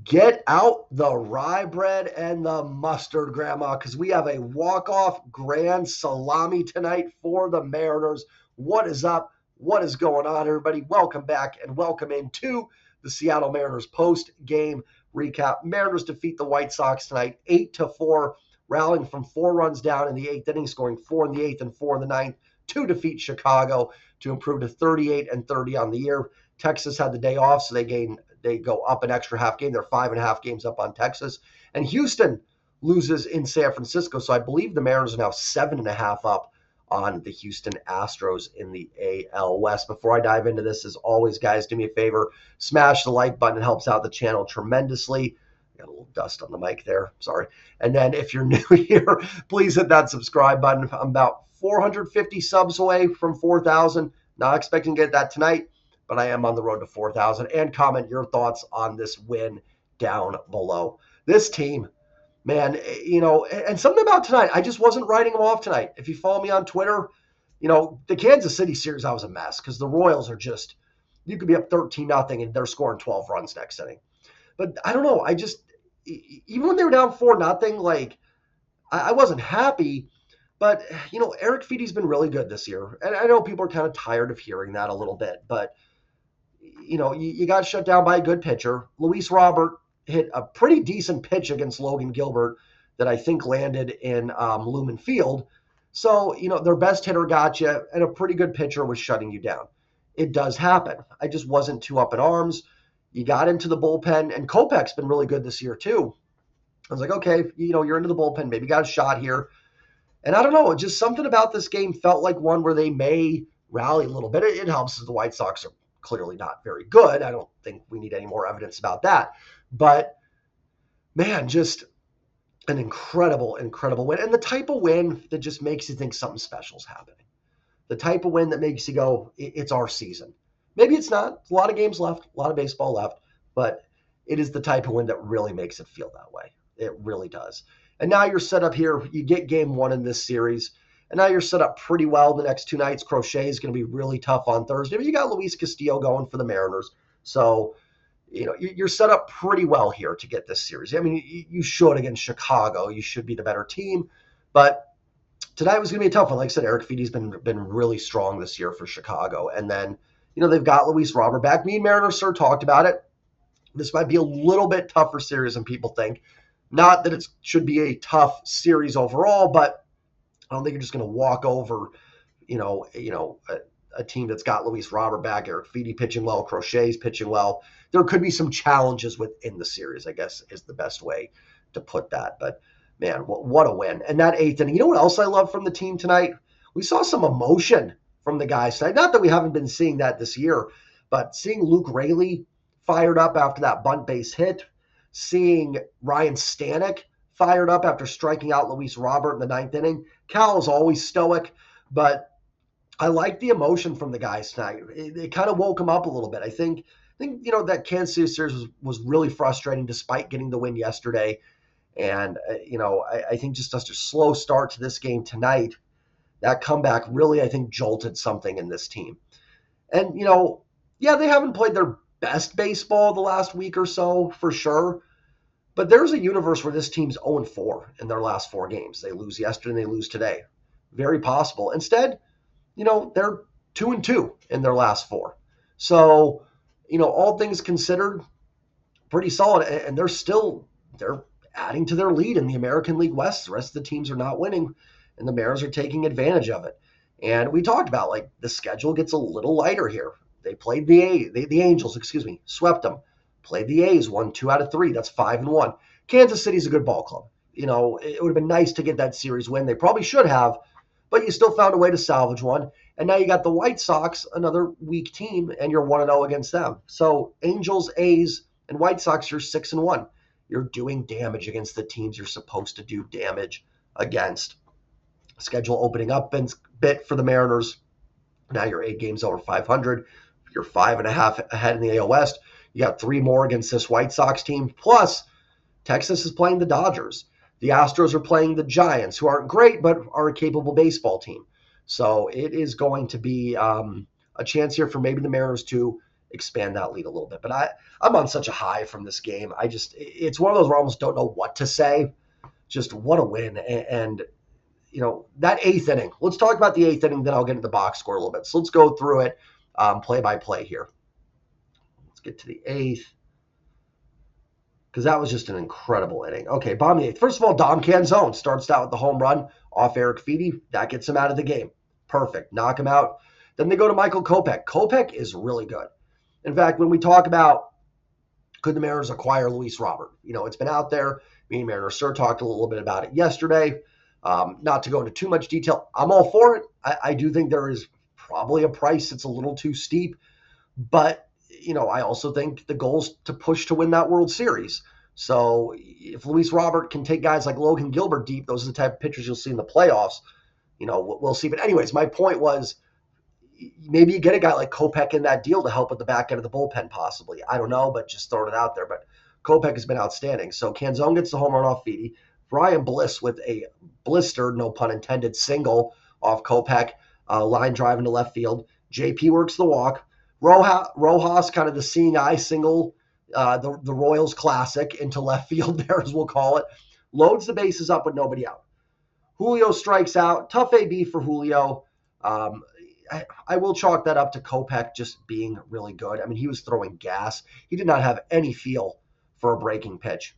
Get out the rye bread and the mustard, Grandma, because we have a walk-off grand salami tonight for the Mariners. What is up? What is going on, everybody? Welcome back and welcome into the Seattle Mariners post-game recap. Mariners defeat the White Sox tonight, 8-4, rallying from 4 runs down in the 8th inning, scoring 4 in the 8th and 4 in the 9th to defeat Chicago to improve to 38-30 on the year. Texas had the day off, so they go up an extra half game. They're 5.5 games up on Texas. And Houston loses in San Francisco. So I believe the Mariners are now 7.5 up on the Houston Astros in the AL West. Before I dive into this, as always, guys, do me a favor. Smash the like button. It helps out the channel tremendously. Got a little dust on the mic there. Sorry. And then if you're new here, please hit that subscribe button. I'm about 450 subs away from 4,000. Not expecting to get that tonight, but I am on the road to 4,000. And comment your thoughts on this win down below. This team, man, and something about tonight, I just wasn't writing them off tonight. If you follow me on Twitter, the Kansas City series, I was a mess because the Royals are just, you could be up 13-0 and they're scoring 12 runs next inning. But I don't know. Even when they were down 4-0, I wasn't happy. But, Eric Feedy's been really good this year. And I know people are kind of tired of hearing that a little bit. But, you got shut down by a good pitcher. Luis Robert hit a pretty decent pitch against Logan Gilbert that I think landed in Lumen Field. So, their best hitter got you, and a pretty good pitcher was shutting you down. It does happen. I just wasn't too up in arms. You got into the bullpen, and Kopech's been really good this year too. I was like, okay, you're into the bullpen. Maybe got a shot here. And I don't know, just something about this game felt like one where they may rally a little bit. It helps as the White Sox are clearly not very good. I don't think we need any more evidence about that. But, man, just an incredible, incredible win. And the type of win that just makes you think something special is happening. The type of win that makes you go, it's our season. Maybe it's not. There's a lot of games left, a lot of baseball left. But it is the type of win that really makes it feel that way. It really does. And now you're set up here. You get game 1 in this series. And now you're set up pretty well the next 2 nights. Crochet is going to be really tough on Thursday. But you got Luis Castillo going for the Mariners. So, you're set up pretty well here to get this series. I mean, you should against Chicago. You should be the better team. But tonight was going to be a tough one. Like I said, Eric Feedy's been really strong this year for Chicago. And then, they've got Luis Robert back. Me and Mariners sir talked about it. This might be a little bit tougher series than people think. Not that it should be a tough series overall, but I don't think you're just going to walk over, a team that's got Luis Robert back, Eric Feedy pitching well, Crochet's pitching well. There could be some challenges within the series, I guess, is the best way to put that. But, man, what a win. And that 8th inning, you know what else I love from the team tonight? We saw some emotion from the guys tonight. Not that we haven't been seeing that this year, but seeing Luke Raley fired up after that bunt base hit, seeing Ryan Stanek fired up after striking out Luis Robert in the 9th inning. Cal is always stoic, but I like the emotion from the guys tonight. It kind of woke him up a little bit. I think that Kansas City series was really frustrating despite getting the win yesterday. And, I think just a slow start to this game tonight, that comeback really, I think, jolted something in this team. And, they haven't played their best baseball the last week or so, for sure. But there's a universe where this team's 0-4 in their last 4 games. They lose yesterday and they lose today. Very possible. Instead, they're 2-2 in their last 4. So, all things considered, pretty solid. And they're adding to their lead in the American League West. The rest of the teams are not winning, and the Mariners are taking advantage of it. And we talked about, the schedule gets a little lighter here. They played the Angels, swept them. Played the A's, won 2 out of 3. That's 5-1. Kansas City's a good ball club. It would have been nice to get that series win. They probably should have, but you still found a way to salvage one. And now you got the White Sox, another weak team, and you're 1-0 against them. So Angels, A's, and White Sox, you're 6-1. You're doing damage against the teams you're supposed to do damage against. Schedule opening up a bit for the Mariners. Now you're 8 games over 500. You're 5.5 ahead in the AL West. You got 3 more against this White Sox team. Plus, Texas is playing the Dodgers. The Astros are playing the Giants, who aren't great, but are a capable baseball team. So it is going to be a chance here for maybe the Mariners to expand that lead a little bit. But I'm on such a high from this game. It's one of those where I almost don't know what to say. Just what a win. And that eighth inning. Let's talk about the eighth inning, then I'll get into the box score a little bit. So let's go through it play by play here. Let's get to the eighth, because that was just an incredible inning. Okay, bottom of the eighth. First of all, Dom Canzone starts out with the home run off Eric Feedy. That gets him out of the game. Perfect. Knock him out. Then they go to Michael Kopech. Kopech is really good. In fact, when we talk about could the Mariners acquire Luis Robert, it's been out there. Me and Mariner Sir talked a little bit about it yesterday. Not to go into too much detail, I'm all for it. I do think there is probably a price that's a little too steep, but I also think the goal is to push to win that World Series. So if Luis Robert can take guys like Logan Gilbert deep, those are the type of pitchers you'll see in the playoffs. We'll see. But anyways, my point was maybe you get a guy like Kopech in that deal to help with the back end of the bullpen possibly. I don't know, but just throwing it out there. But Kopech has been outstanding. So Canzone gets the home run off Feedy. Brian Bliss with a blister, no pun intended, single off Kopech, line drive into left field. JP works the walk. Rojas, kind of the seeing eye single, the Royals classic into left field there, as we'll call it. Loads the bases up with nobody out. Julio strikes out. Tough AB for Julio. I will chalk that up to Kopech just being really good. I mean, he was throwing gas. He did not have any feel for a breaking pitch,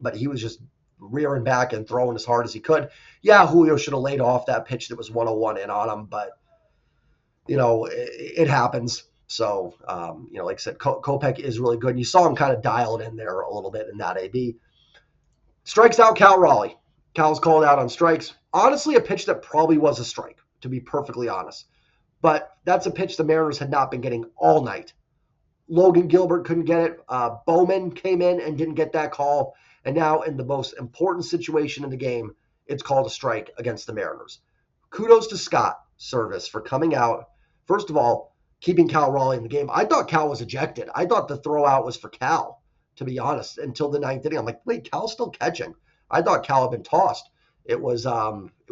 but he was just rearing back and throwing as hard as he could. Yeah, Julio should have laid off that pitch that was 101 in on him, but, it happens. So, like I said, Kopech is really good. And you saw him kind of dial it in there a little bit in that AB. Strikes out Cal Raleigh. Cal's called out on strikes. Honestly, a pitch that probably was a strike, to be perfectly honest. But that's a pitch the Mariners had not been getting all night. Logan Gilbert couldn't get it. Bowman came in and didn't get that call. And now in the most important situation in the game, it's called a strike against the Mariners. Kudos to Scott Service for coming out. First of all, keeping Cal Raleigh in the game. I thought Cal was ejected. I thought the throw out was for Cal, to be honest, until the ninth inning. I'm like, wait, Cal's still catching. I thought Cal had been tossed. It was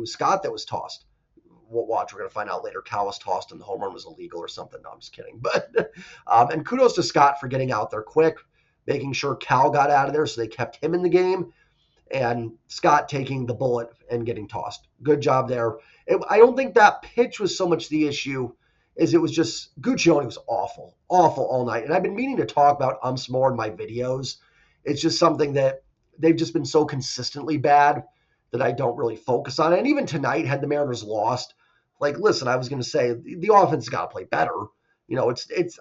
Scott that was tossed. We'll watch. We're going to find out later. Cal was tossed and the home run was illegal or something. No, I'm just kidding. But and kudos to Scott for getting out there quick, making sure Cal got out of there so they kept him in the game, and Scott taking the bullet and getting tossed. Good job there. I don't think that pitch was so much the issue as it was just Guccione was awful all night. And I've been meaning to talk about umps more in my videos. It's just something that they've just been so consistently bad that I don't really focus on it. And even tonight, had the Mariners lost, listen, I was going to say the offense has got to play better.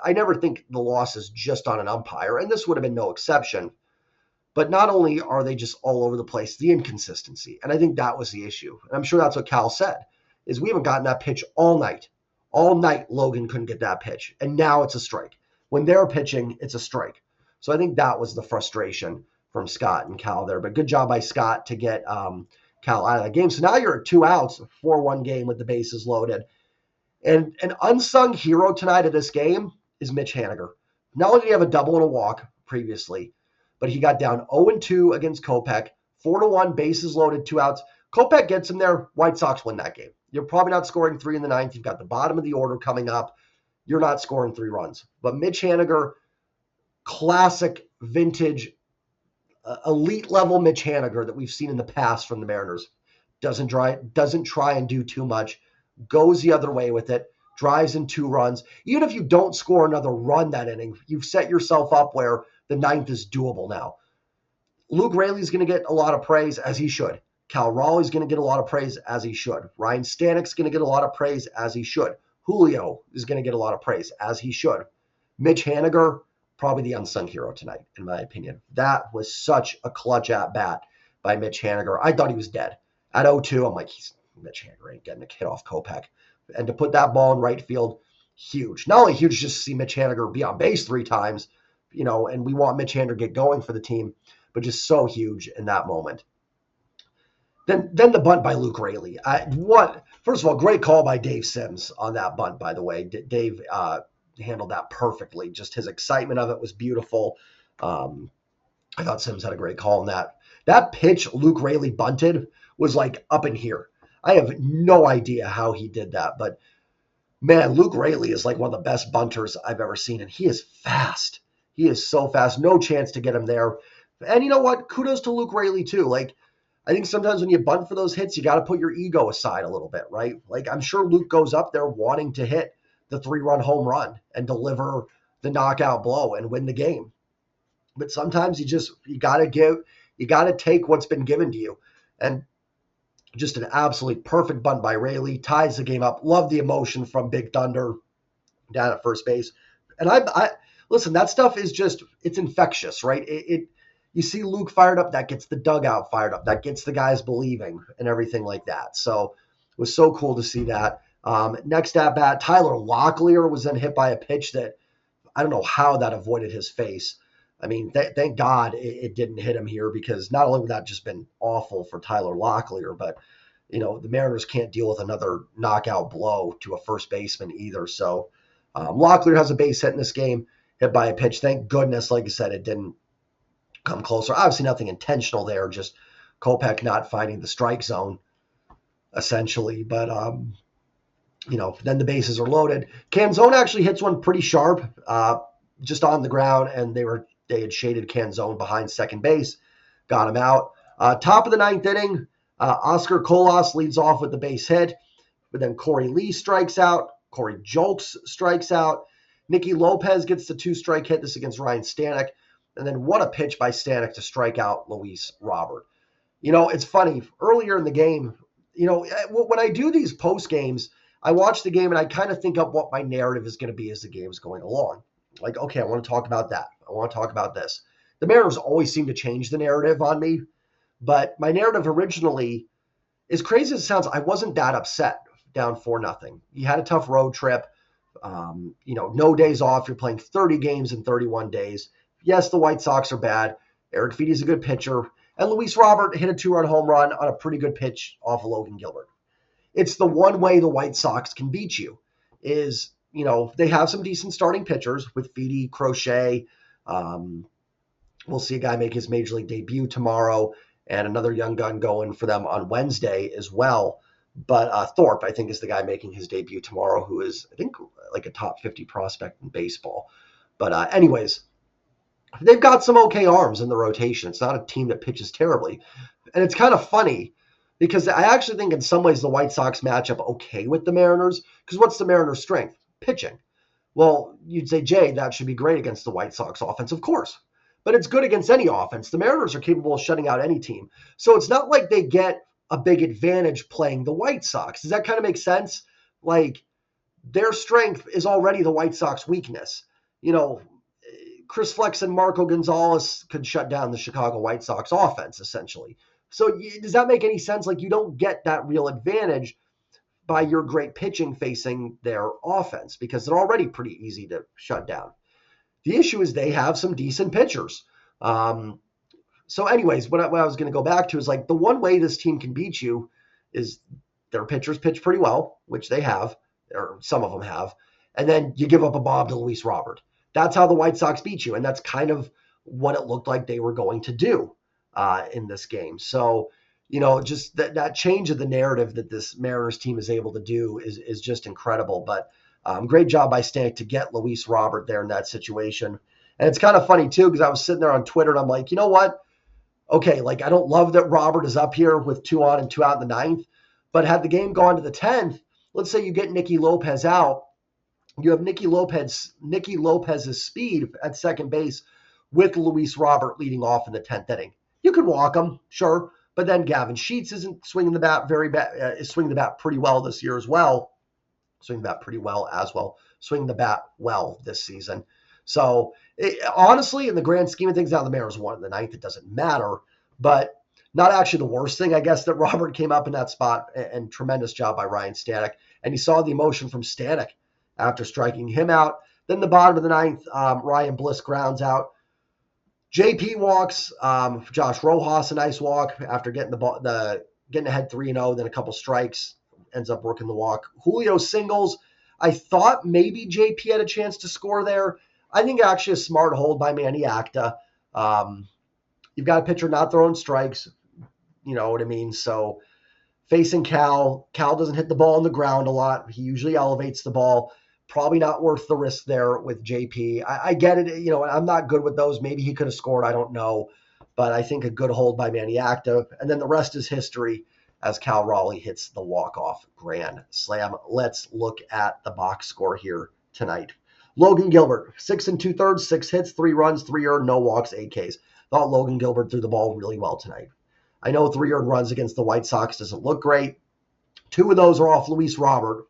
I never think the loss is just on an umpire, and this would have been no exception. But not only are they just all over the place, the inconsistency. And I think that was the issue. And I'm sure that's what Cal said, is we haven't gotten that pitch all night. All night, Logan couldn't get that pitch. And now it's a strike. When they're pitching, it's a strike. So I think that was the frustration from Scott and Cal there. But good job by Scott to get Cal out of the game. So now you're at 2 outs, 4-1 game with the bases loaded. And an unsung hero tonight of this game is Mitch Haniger. Not only did he have a double and a walk previously, but he got down 0-2 against Kopech, 4-1, bases loaded, 2 outs. Kopech gets him there. White Sox win that game. You're probably not scoring 3 in the ninth. You've got the bottom of the order coming up. You're not scoring 3 runs. But Mitch Haniger, classic, vintage, elite level Mitch Haniger that we've seen in the past from the Mariners. Doesn't try and do too much. Goes the other way with it. Drives in 2 runs. Even if you don't score another run that inning, you've set yourself up where the ninth is doable now. Luke Raley's going to get a lot of praise, as he should. Cal Raleigh's going to get a lot of praise, as he should. Ryan Stanek's going to get a lot of praise, as he should. Julio is going to get a lot of praise, as he should. Mitch Haniger, probably the unsung hero tonight, in my opinion. That was such a clutch at-bat by Mitch Haniger. I thought he was dead. At 0-2, I'm like, Mitch Haniger ain't getting a hit off Kopech. And to put that ball in right field, huge. Not only huge just to see Mitch Haniger be on base 3 times, and we want Mitch Haniger to get going for the team, but just so huge in that moment. Then the bunt by Luke Raley. First of all, great call by Dave Sims on that bunt, by the way. Dave handled that perfectly. Just his excitement of it was beautiful. I thought Sims had a great call on that. That pitch Luke Raley bunted was up in here. I have no idea how he did that, but Man, Luke Raley is like one of the best bunters I've ever seen, and he is fast. He is so fast. No chance to get him there. And you know what? Kudos to Luke Raley too. Like, I think sometimes when you bunt for those hits, you got to put your ego aside a little bit, right? Like, I'm sure Luke goes up there wanting to hit the 3-run home run and deliver the knockout blow and win the game. But sometimes you got to take what's been given to you. And just an absolutely perfect bunt by Raley, ties the game up. Love the emotion from Big Thunder down at first base. And I listen, that stuff is just, it's infectious, right? You see Luke fired up, that gets the dugout fired up, that gets the guys believing and everything like that. So it was so cool to see that. Next at bat, Tyler Locklear was then hit by a pitch that I don't know how that avoided his face. I mean, thank God it didn't hit him here, because not only would that just been awful for Tyler Locklear, but the Mariners can't deal with another knockout blow to a first baseman either. So Locklear has a base hit in this game, hit by a pitch. Thank goodness, like I said, it didn't come closer. Obviously, nothing intentional there, just Kopech not finding the strike zone, essentially. But then the bases are loaded. Canzone actually hits one pretty sharp, just on the ground, and they had shaded Canzone behind second base, got him out. Top of the ninth inning, Oscar Colas leads off with the base hit, but then Corey Lee strikes out. Corey Julks strikes out. Nicky Lopez gets the 2-strike hit. This against Ryan Stanek. And then what a pitch by Stanek to strike out Luis Robert. It's funny. Earlier in the game, when I do these post games, I watch the game and I kind of think up what my narrative is going to be as the game's going along. Like, okay, I want to talk about that. I want to talk about this. The Mariners always seem to change the narrative on me, but my narrative originally, as crazy as it sounds, I wasn't that upset down 4-0. You had a tough road trip. No days off. You're playing 30 games in 31 days. Yes, the White Sox are bad. Eric Feedy's a good pitcher. And Luis Robert hit a 2-run home run on a pretty good pitch off of Logan Gilbert. It's the one way the White Sox can beat you is, they have some decent starting pitchers with Feedy, Crochet. We'll see a guy make his major league debut tomorrow, and another young gun going for them on Wednesday as well. But Thorpe, I think, is the guy making his debut tomorrow, who is, I think, like a top 50 prospect in baseball. But anyways, they've got some okay arms in the rotation. It's not a team that pitches terribly. And it's kind of funny because I actually think in some ways the White Sox match up okay with the Mariners, because what's the Mariners' strength? Pitching. Well, you'd say, Jay, that should be great against the White Sox offense. Of course. But it's good against any offense. The Mariners are capable of shutting out any team. So it's not like they get a big advantage playing the White Sox. Does that kind of make sense? Like, their strength is already the White Sox weakness. Chris Flex and Marco Gonzalez could shut down the Chicago White Sox offense, essentially. So does that make any sense? Like, you don't get that real advantage by your great pitching facing their offense, because they're already pretty easy to shut down. The issue is they have some decent pitchers. So anyways, what I was going to go back to is, like, the one way this team can beat you is their pitchers pitch pretty well, which they have, or some of them have, and then you give up a bomb to Luis Robert. That's how the White Sox beat you, and that's kind of what it looked like they were going to do in this game. So, just that change of the narrative that this Mariners team is able to do is just incredible. But great job by Stanek to get Luis Robert there in that situation. And it's kind of funny, too, because I was sitting there on Twitter, and I'm like, you know what? Okay, like, I don't love that Robert is up here with 2 on and 2 out in the 9th, but had the game gone to the 10th, let's say you get Nicky Lopez out, you have Nicky Lopez's speed at second base with Luis Robert leading off in the 10th inning. You could walk him, sure, but then Gavin Sheets isn't swinging the bat is swinging the bat pretty well this year as well. Swinging the bat well this season. So honestly, in the grand scheme of things, now the Mariners won in the 9th. It doesn't matter, but not actually the worst thing, I guess, that Robert came up in that spot, and tremendous job by Ryan Stanek. And you saw the emotion from Stanek after striking him out. Then the bottom of the 9th, Ryan Bliss grounds out. JP walks. Josh Rojas, a nice walk after getting getting ahead 3-0, then a couple strikes, ends up working the walk. Julio singles. I thought maybe JP had a chance to score there. I think actually a smart hold by Manny Acta. You've got a pitcher not throwing strikes. You know what I mean? So facing Cal. Cal doesn't hit the ball on the ground a lot. He usually elevates the ball. Probably not worth the risk there with JP. I get it. I'm not good with those. Maybe he could have scored. I don't know. But I think a good hold by Manny Acta. And then the rest is history as Cal Raleigh hits the walk-off grand slam. Let's look at the box score here tonight. Logan Gilbert, 6 2/3, 6 hits, 3 runs, 3 earned, no walks, 8 Ks. Thought Logan Gilbert threw the ball really well tonight. I know 3 earned runs against the White Sox doesn't look great. 2 of those are off Luis Robert,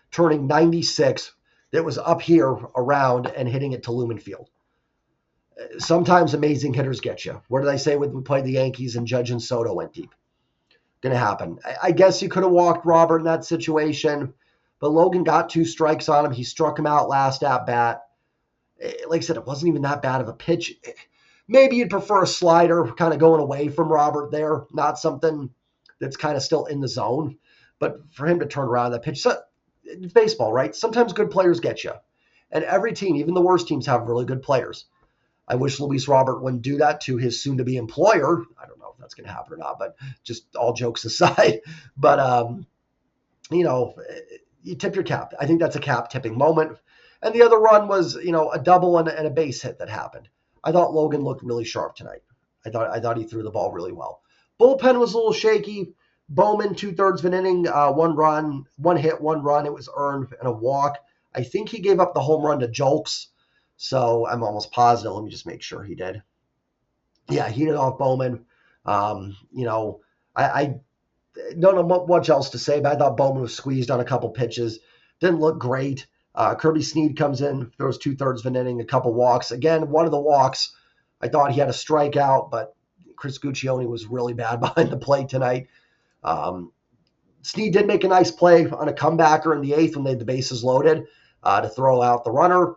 turning 96. That was up here around and hitting it to Lumen Field. Sometimes amazing hitters get you. What did I say when we played the Yankees and Judge and Soto went deep? Going to happen. I guess you could have walked Robert in that situation, but Logan got 2 strikes on him. He struck him out last at bat. Like I said, it wasn't even that bad of a pitch. Maybe you'd prefer a slider kind of going away from Robert there, not something that's kind of still in the zone. But for him to turn around that pitch, it's baseball, right? Sometimes good players get you. And every team, even the worst teams, have really good players. I wish Luis Robert wouldn't do that to his soon-to-be employer. I don't know if that's going to happen or not, but just all jokes aside. But, you tip your cap. I think that's a cap-tipping moment. And the other run was, a double and a base hit that happened. I thought Logan looked really sharp tonight. I thought he threw the ball really well. Bullpen was a little shaky. Bowman, 2/3 of an inning, 1 run, 1 hit, 1 run. It was earned and a walk. I think he gave up the home run to Jolks. So I'm almost positive. Let me just make sure he did. Yeah, he did off Bowman. I don't know much else to say, but I thought Bowman was squeezed on a couple pitches. Didn't look great. Kirby Snead comes in, throws 2/3 of an inning, a couple walks. Again, one of the walks, I thought he had a strikeout, but Chris Guccione was really bad behind the plate tonight. Snead did make a nice play on a comebacker in the 8th when they had the bases loaded to throw out the runner.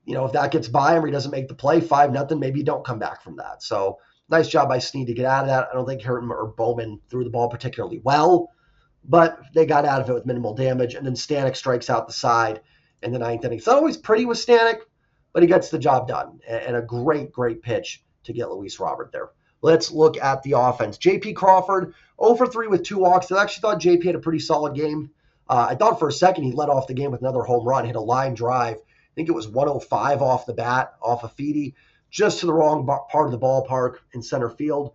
If that gets by him or he doesn't make the play, 5-0, maybe you don't come back from that. So nice job by Snead to get out of that. I don't think Herman or Bowman threw the ball particularly well, but they got out of it with minimal damage. And then Stanek strikes out the side in the 9th inning. It's not always pretty with Stanek, but he gets the job done. And a great, great pitch to get Luis Robert there. Let's look at the offense. J.P. Crawford, 0 for 3 with 2 walks. I actually thought J.P. had a pretty solid game. I thought for a second he led off the game with another home run, hit a line drive. I think it was 105 off the bat, off of Feedy, just to the wrong part of the ballpark in center field.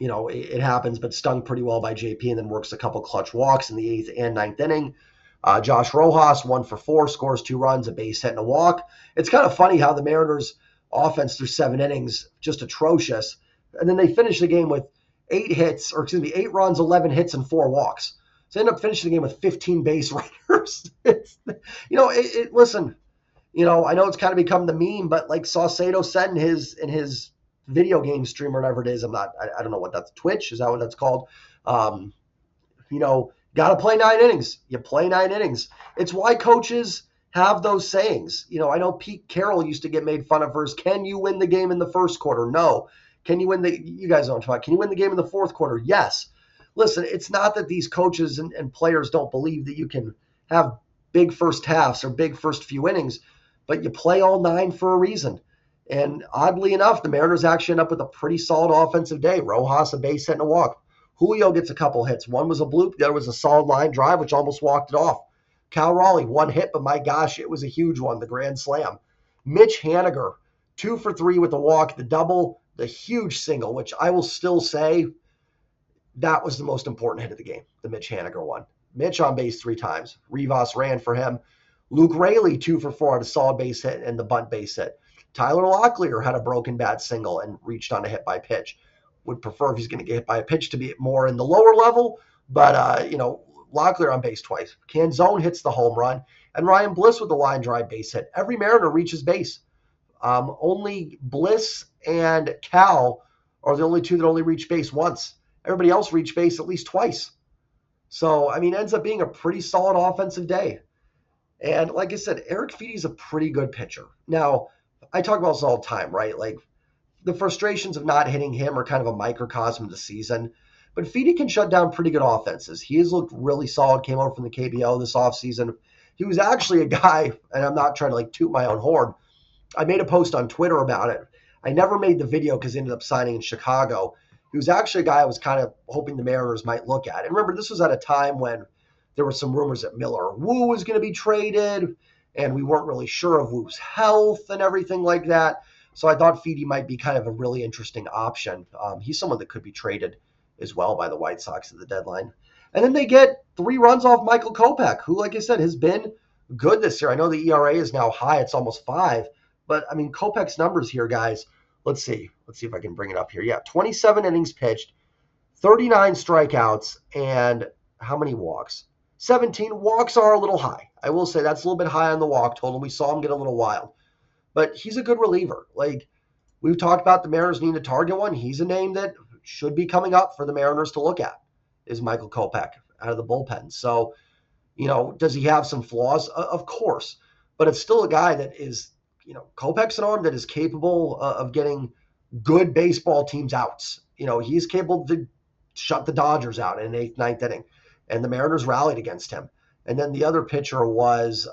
It happens, but stung pretty well by JP and then works a couple clutch walks in the 8th and 9th inning. Josh Rojas, 1 for 4, scores 2 runs, a base hit and a walk. It's kind of funny how the Mariners offense through 7 innings, just atrocious. And then they finish the game with 8 runs, 11 hits, and 4 walks. So they end up finishing the game with 15 base runners. Listen, I know it's kind of become the meme, but like Saucedo said in his video game stream or whatever it is, I don't know what that's, Twitch, is that what that's called? Got to play 9 innings. You play 9 innings. It's why coaches have those sayings. I know Pete Carroll used to get made fun of for his, can you win the game in the first quarter? No. You guys don't talk, can you win the game in the fourth quarter? Yes. Listen, it's not that these coaches and players don't believe that you can have big first halves or big first few innings, but you play all 9 for a reason. And oddly enough, the Mariners actually end up with a pretty solid offensive day. Rojas, a base hit and a walk. Julio gets a couple hits. One was a bloop. The other was a solid line drive, which almost walked it off. Cal Raleigh, 1 hit, but my gosh, it was a huge one, the grand slam. Mitch Haniger, 2 for 3 with a walk, the double, the huge single, which I will still say that was the most important hit of the game, the Mitch Haniger one. Mitch on base 3 times. Rivas ran for him. Luke Raley, 2 for 4 on a solid base hit and the bunt base hit. Tyler Locklear had a broken bat single and reached on a hit by pitch. Would prefer if he's going to get hit by a pitch to be more in the lower level, but, Locklear on base twice. Canzone hits the home run, and Ryan Bliss with the line drive base hit. Every Mariner reaches base. Only Bliss and Cal are the only 2 that only reach base once. Everybody else reached base at least twice. So, ends up being a pretty solid offensive day. And like I said, Eric Feedy's a pretty good pitcher. Now, I talk about this all the time, right? Like, the frustrations of not hitting him are kind of a microcosm of the season. But Feedy can shut down pretty good offenses. He has looked really solid, came over from the KBO this offseason. He was actually a guy, and I'm not trying to toot my own horn. I made a post on Twitter about it. I never made the video because he ended up signing in Chicago. He was actually a guy I was kind of hoping the Mariners might look at. And remember, this was at a time when there were some rumors that Miller Wu was going to be traded, and we weren't really sure of Wu's health and everything like that. So I thought Fidi might be kind of a really interesting option. He's someone that could be traded as well by the White Sox at the deadline. And then they get 3 runs off Michael Kopech, who, like I said, has been good this year. I know the ERA is now high. It's almost 5. But, I mean, Kopech's numbers here, guys, let's see. Let's see if I can bring it up here. Yeah, 27 innings pitched, 39 strikeouts, and how many walks? 17. Walks are a little high. I will say that's a little bit high on the walk total. We saw him get a little wild. But he's a good reliever. Like, we've talked about the Mariners needing to target one. He's a name that should be coming up for the Mariners to look at, is Michael Kopech out of the bullpen. So, does he have some flaws? Of course. But it's still a guy that is, Kopech's an arm that is capable of getting good baseball teams outs. He's capable to shut the Dodgers out in an 8th, 9th inning. And the Mariners rallied against him. And then the other pitcher was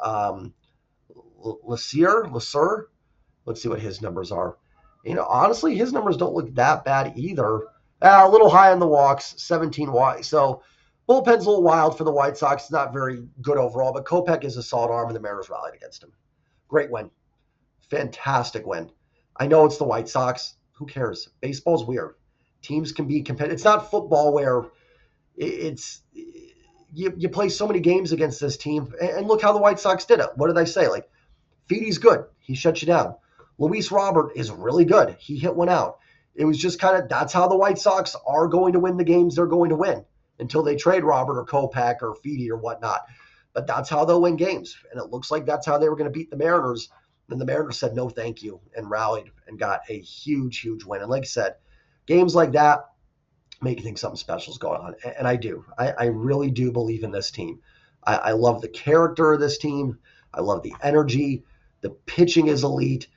Lassier. Let's see what his numbers are. Honestly, his numbers don't look that bad either. A little high on the walks, 17 walks. So bullpen's a little wild for the White Sox. It's not very good overall, but Kopech is a solid arm, and the Mariners rallied against him. Great win. Fantastic win. I know it's the White Sox. Who cares? Baseball's weird. Teams can be competitive. It's not football where it's you play so many games against this team. And look how the White Sox did it. What did I say? Like, Fidi's good. He shuts you down. Luis Robert is really good. He hit one out. It was just kind of, that's how the White Sox are going to win the games they're going to win until they trade Robert or Kopech or Fidi or whatnot. But that's how they'll win games. And it looks like that's how they were going to beat the Mariners. And the Mariners said no thank you and rallied and got a huge, huge win. And like I said, games like that make you think something special is going on. And I do. I really do believe in this team. I love the character of this team. I love the energy. The pitching is elite.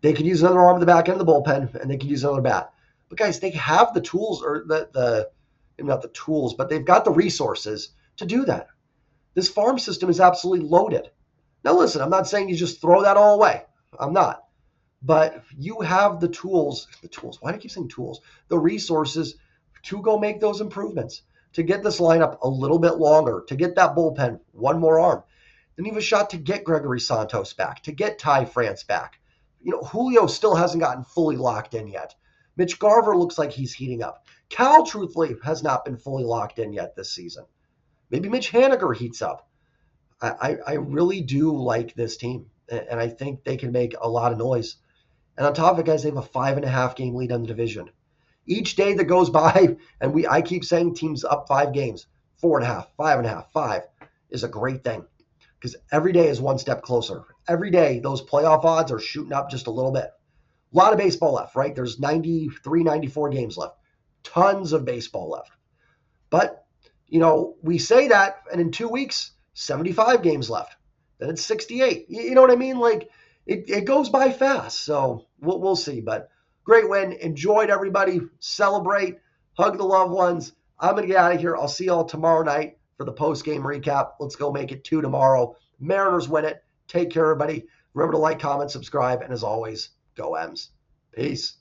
They could use another arm in the back end of the bullpen, and they could use another bat. But guys, they have the tools, or not the tools, but they've got the resources to do that. This farm system is absolutely loaded. Now listen, I'm not saying you just throw that all away. I'm not. But you have the tools. Why do I keep saying tools? The resources to go make those improvements, to get this lineup a little bit longer, to get that bullpen one more arm. Then you have a shot to get Gregory Santos back, to get Ty France back. Julio still hasn't gotten fully locked in yet. Mitch Garver looks like he's heating up. Cal, truthfully, has not been fully locked in yet this season. Maybe Mitch Haniger heats up. I really do like this team, and I think they can make a lot of noise. And on top of it, guys, they have a 5.5 game lead on the division. Each day that goes by, and I keep saying teams up 5 games, 4.5, 5.5, 5 is a great thing. Because every day is one step closer. Every day, those playoff odds are shooting up just a little bit. A lot of baseball left, right? There's 93, 94 games left. Tons of baseball left. But, we say that, and in 2 weeks, 75 games left. Then it's 68. You know what I mean? Like, it goes by fast. So we'll see. But great win. Enjoyed, everybody. Celebrate. Hug the loved ones. I'm going to get out of here. I'll see y'all tomorrow night for the post-game recap. Let's go make it 2 tomorrow. Mariners win it. Take care, everybody. Remember to like, comment, subscribe, and as always, go M's. Peace.